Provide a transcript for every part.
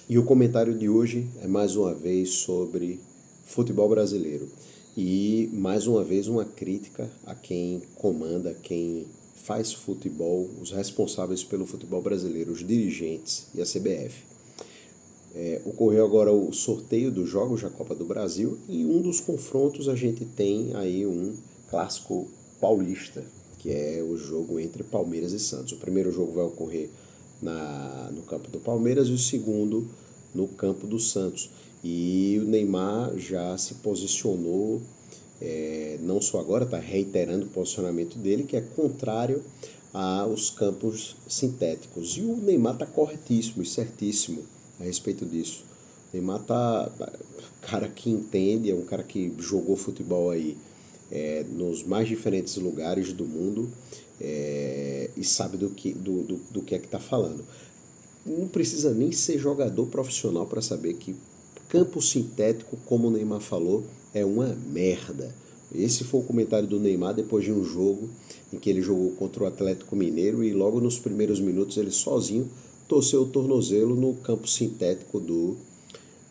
E o comentário de hoje é mais uma vez sobre futebol brasileiro. E mais uma vez uma crítica a quem comanda, quem faz futebol, os responsáveis pelo futebol brasileiro, os dirigentes e a CBF. Ocorreu agora o sorteio dos jogos da Copa do Brasil e um dos confrontos a gente tem aí um clássico paulista, que é o jogo entre Palmeiras e Santos. O primeiro jogo vai ocorrer no campo do Palmeiras e o segundo no campo do Santos. E o Neymar já se posicionou, não só agora, está reiterando o posicionamento dele, que é contrário aos campos sintéticos. E o Neymar está corretíssimo e certíssimo a respeito disso. O Neymar tá cara que entende, é um cara que jogou futebol aí nos mais diferentes lugares do mundo e sabe do que é que está falando. Não precisa nem ser jogador profissional para saber que campo sintético, como o Neymar falou, é uma merda. Esse foi o comentário do Neymar depois de um jogo em que ele jogou contra o Atlético Mineiro e logo nos primeiros minutos ele sozinho torceu o tornozelo no campo sintético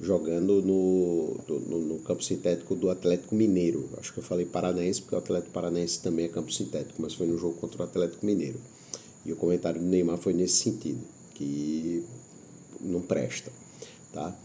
jogando no campo sintético do Atlético Mineiro. Acho que eu falei Paranaense porque o Atlético Paranaense também é campo sintético, mas foi no jogo contra o Atlético Mineiro. E o comentário do Neymar foi nesse sentido, que não presta, tá?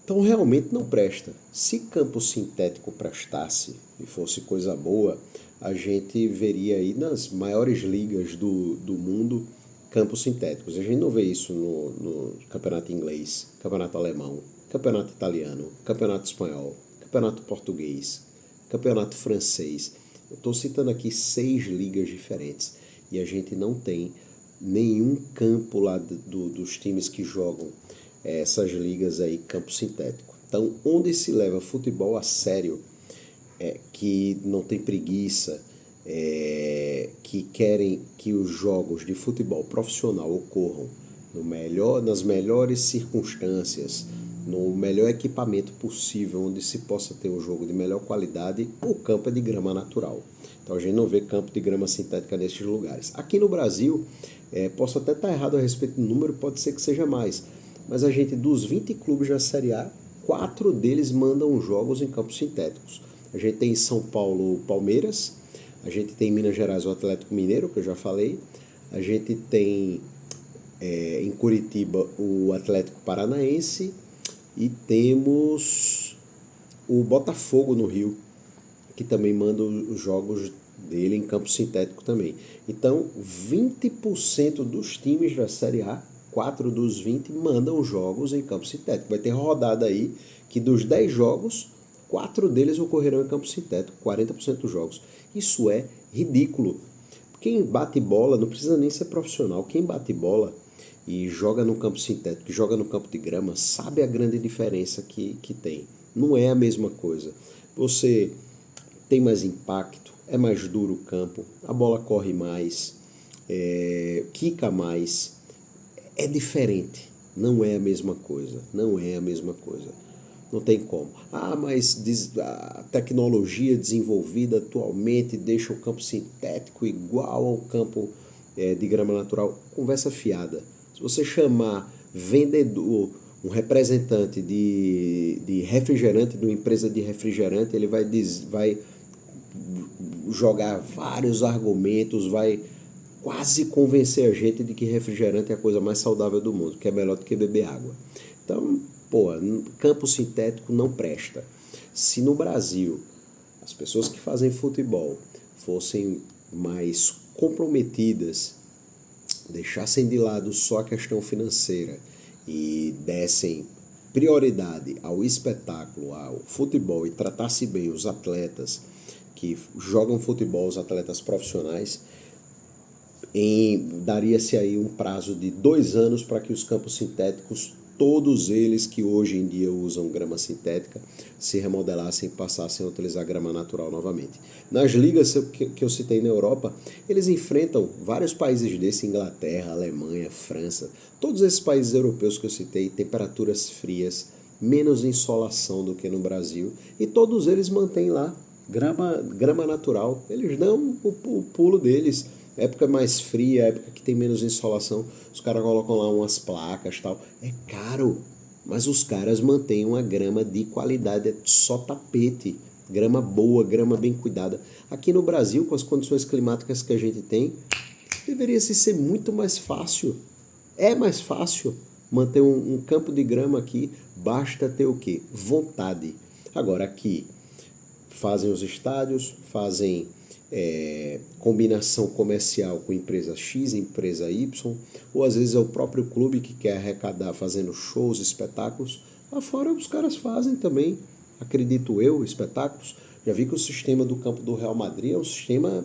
Então realmente não presta. Se campo sintético prestasse e fosse coisa boa, a gente veria aí nas maiores ligas do mundo campos sintéticos. A gente não vê isso no campeonato inglês, campeonato alemão, campeonato italiano, campeonato espanhol, campeonato português, campeonato francês. Eu estou citando aqui 6 ligas diferentes e a gente não tem nenhum campo lá dos times que jogam essas ligas aí, campo sintético. Então, onde se leva futebol a sério, que não tem preguiça, que querem que os jogos de futebol profissional ocorram nas melhores circunstâncias, no melhor equipamento possível, onde se possa ter um jogo de melhor qualidade, o campo é de grama natural. Então a gente não vê campo de grama sintética nesses lugares. Aqui no Brasil, posso até estar errado a respeito do número, pode ser que seja mais, mas a gente, dos 20 clubes da Série A, 4 deles mandam jogos em campos sintéticos. A gente tem em São Paulo o Palmeiras, a gente tem em Minas Gerais o Atlético Mineiro, que eu já falei, a gente tem em Curitiba o Atlético Paranaense e temos o Botafogo no Rio, que também manda os jogos dele em campo sintético também. Então, 20% dos times da Série A, 4 dos 20 mandam jogos em campo sintético. Vai ter rodada aí que dos 10 jogos, 4 deles ocorrerão em campo sintético, 40% dos jogos. Isso é ridículo. Quem bate bola, não precisa nem ser profissional, quem bate bola e joga no campo sintético, joga no campo de grama, sabe a grande diferença que tem. Não é a mesma coisa. Você tem mais impacto, é mais duro o campo, a bola corre mais, quica mais, é diferente, não é a mesma coisa, não é a mesma coisa, não tem como. Mas a tecnologia desenvolvida atualmente deixa o campo sintético igual ao campo de grama natural, conversa fiada. Se você chamar vendedor, um representante de refrigerante, de uma empresa de refrigerante, ele vai jogar vários argumentos, vai quase convencer a gente de que refrigerante é a coisa mais saudável do mundo, que é melhor do que beber água. Então, campo sintético não presta. Se no Brasil as pessoas que fazem futebol fossem mais comprometidas, deixassem de lado só a questão financeira e dessem prioridade ao espetáculo, ao futebol e tratasse bem os atletas que jogam futebol, os atletas profissionais, daria-se aí um prazo de 2 anos para que os campos sintéticos, todos eles que hoje em dia usam grama sintética, se remodelassem e passassem a utilizar grama natural novamente. Nas ligas que eu citei na Europa, eles enfrentam vários países desses, Inglaterra, Alemanha, França, todos esses países europeus que eu citei, temperaturas frias, menos insolação do que no Brasil, e todos eles mantêm lá grama natural. Eles dão o pulo deles. Época mais fria, época que tem menos insolação, os caras colocam lá umas placas e tal. É caro. Mas os caras mantêm uma grama de qualidade, é só tapete, grama boa, grama bem cuidada. Aqui no Brasil, com as condições climáticas que a gente tem, deveria ser muito mais fácil. É mais fácil manter um campo de grama aqui, basta ter o quê? Vontade. Agora aqui, fazem os estádios, fazem combinação comercial com empresa X, empresa Y, ou às vezes é o próprio clube que quer arrecadar fazendo shows, espetáculos. Lá fora os caras fazem também, acredito eu, espetáculos. Já vi que o sistema do campo do Real Madrid é um sistema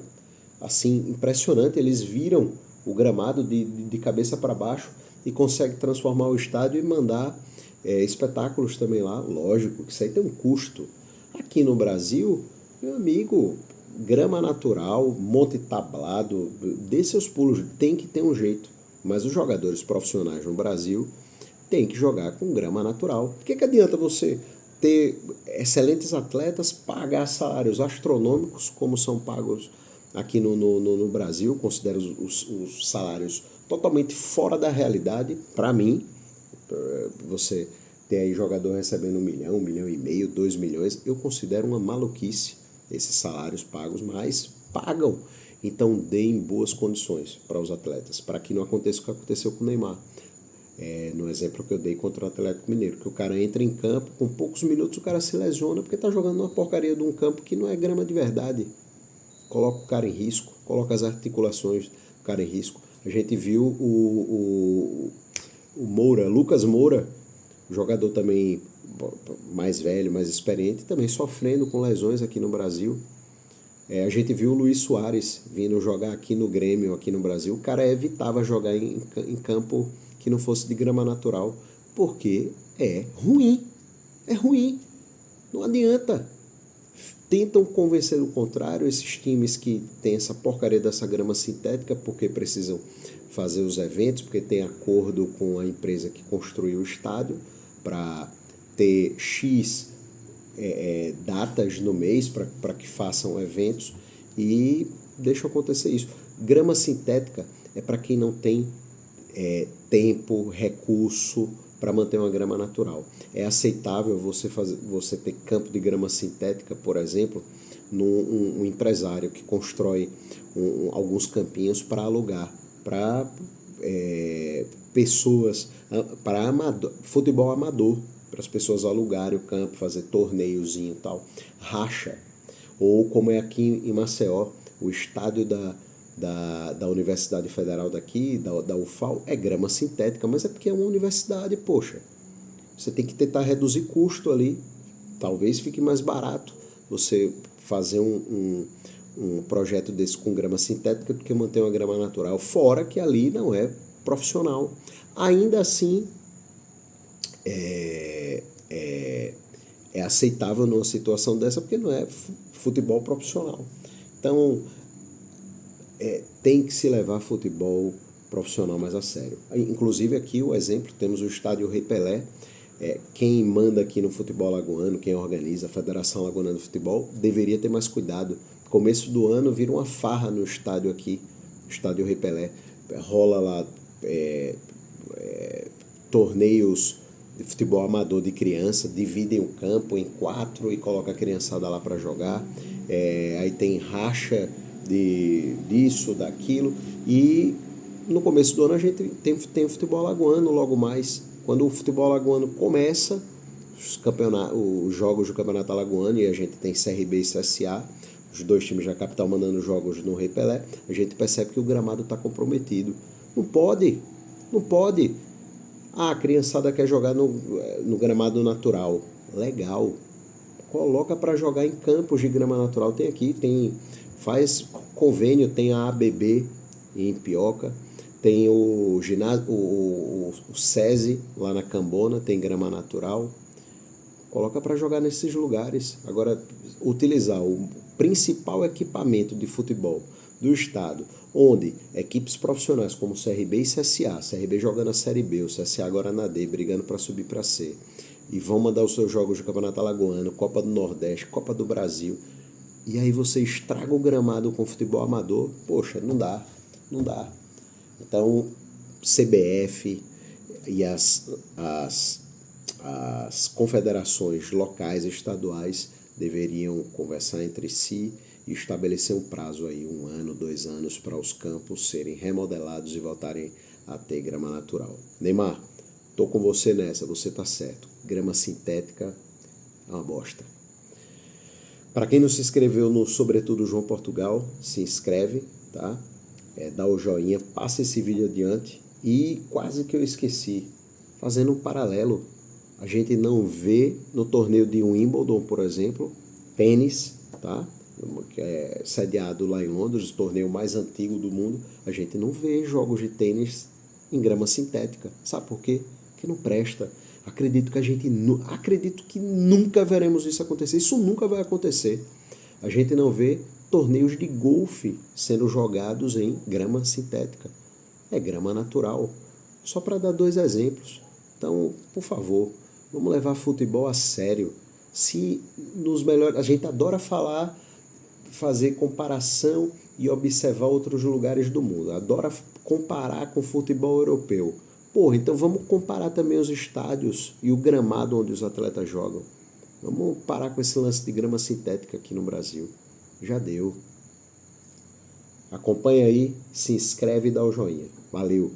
assim impressionante. Eles viram o gramado de cabeça para baixo e conseguem transformar o estádio e mandar espetáculos também lá. Lógico que isso aí tem um custo. Aqui no Brasil, meu amigo, grama natural, monte tablado, dê seus pulos, tem que ter um jeito. Mas os jogadores profissionais no Brasil têm que jogar com grama natural. O que adianta você ter excelentes atletas, pagar salários astronômicos, como são pagos aqui no Brasil, considero os salários totalmente fora da realidade. Para mim, você ter aí jogador recebendo 1 milhão e meio, 2 milhões, eu considero uma maluquice esses salários pagos, mas pagam. Então deem boas condições para os atletas, para que não aconteça o que aconteceu com o Neymar. No exemplo que eu dei contra o Atlético Mineiro, que o cara entra em campo, com poucos minutos o cara se lesiona porque está jogando numa porcaria de um campo que não é grama de verdade. Coloca o cara em risco, coloca as articulações do cara em risco. A gente viu o Moura, Lucas Moura, jogador também mais velho, mais experiente, também sofrendo com lesões aqui no Brasil. A gente viu o Luis Soares vindo jogar aqui no Grêmio, aqui no Brasil. O cara evitava jogar em campo que não fosse de grama natural, porque é ruim. É ruim. Não adianta. Tentam convencer o contrário, esses times que têm essa porcaria dessa grama sintética, porque precisam fazer os eventos, porque tem acordo com a empresa que construiu o estádio para ter X datas no mês para que façam eventos e deixam acontecer isso. Grama sintética é para quem não tem tempo, recurso para manter uma grama natural. É aceitável você ter campo de grama sintética, por exemplo, um empresário que constrói alguns campinhos para alugar, para pessoas, para futebol amador, para as pessoas alugarem o campo, fazer torneiozinho e tal, racha. Ou como é aqui em Maceió, o estádio da Universidade Federal daqui, da UFAL, é grama sintética, mas é porque é uma universidade, poxa. Você tem que tentar reduzir custo ali. Talvez fique mais barato você fazer um projeto desse com grama sintética do que manter uma grama natural. Fora que ali não é profissional. Ainda assim, é aceitável numa situação dessa, porque não é futebol profissional. Então, tem que se levar futebol profissional mais a sério. Inclusive aqui o exemplo, temos o estádio Rei Pelé. Quem manda aqui no futebol alagoano, quem organiza a Federação Alagoana de Futebol, deveria ter mais cuidado. Começo do ano vira uma farra no estádio aqui, estádio Rei Pelé. Rola lá torneios de futebol amador de criança, dividem o campo em 4 e coloca a criançada lá para jogar. Aí tem racha disso, daquilo. E no começo do ano a gente tem o futebol alagoano logo mais. Quando o futebol alagoano começa, os jogos do Campeonato Alagoano, e a gente tem CRB e CSA, os dois times da capital mandando jogos no Rei Pelé, a gente percebe que o gramado está comprometido. Não pode. A criançada quer jogar no gramado natural. Legal. Coloca para jogar em campos de grama natural. Tem aqui, faz convênio, tem a ABB em Pioca, tem o ginásio, o SESI lá na Cambona, tem grama natural. Coloca para jogar nesses lugares. Agora, utilizar o principal equipamento de futebol do estado, onde equipes profissionais como CRB e CSA, CRB jogando a Série B, o CSA agora na D, brigando para subir para C, e vão mandar os seus jogos de Campeonato Alagoano, Copa do Nordeste, Copa do Brasil, e aí você estraga o gramado com futebol amador, poxa, não dá. Então, CBF e as confederações locais e estaduais deveriam conversar entre si e estabelecer um prazo aí, 1 ano, 2 anos, para os campos serem remodelados e voltarem a ter grama natural. Neymar, tô com você nessa, você tá certo. Grama sintética é uma bosta. Para quem não se inscreveu no Sobretudo João Portugal, se inscreve, tá? Dá o joinha, passa esse vídeo adiante. E quase que eu esqueci, fazendo um paralelo, a gente não vê no torneio de Wimbledon, por exemplo, tênis, tá? Que é sediado lá em Londres, o torneio mais antigo do mundo, a gente não vê jogos de tênis em grama sintética. Sabe por quê? Que não presta. Acredito que nunca veremos isso acontecer. Isso nunca vai acontecer. A gente não vê torneios de golfe sendo jogados em grama sintética. É grama natural. Só para dar 2 exemplos. Então, por favor, vamos levar futebol a sério. Se nos melhores, a gente adora falar, fazer comparação e observar outros lugares do mundo. Adora comparar com o futebol europeu. Porra, então vamos comparar também os estádios e o gramado onde os atletas jogam. Vamos parar com esse lance de grama sintética aqui no Brasil. Já deu. Acompanha aí, se inscreve e dá o joinha. Valeu!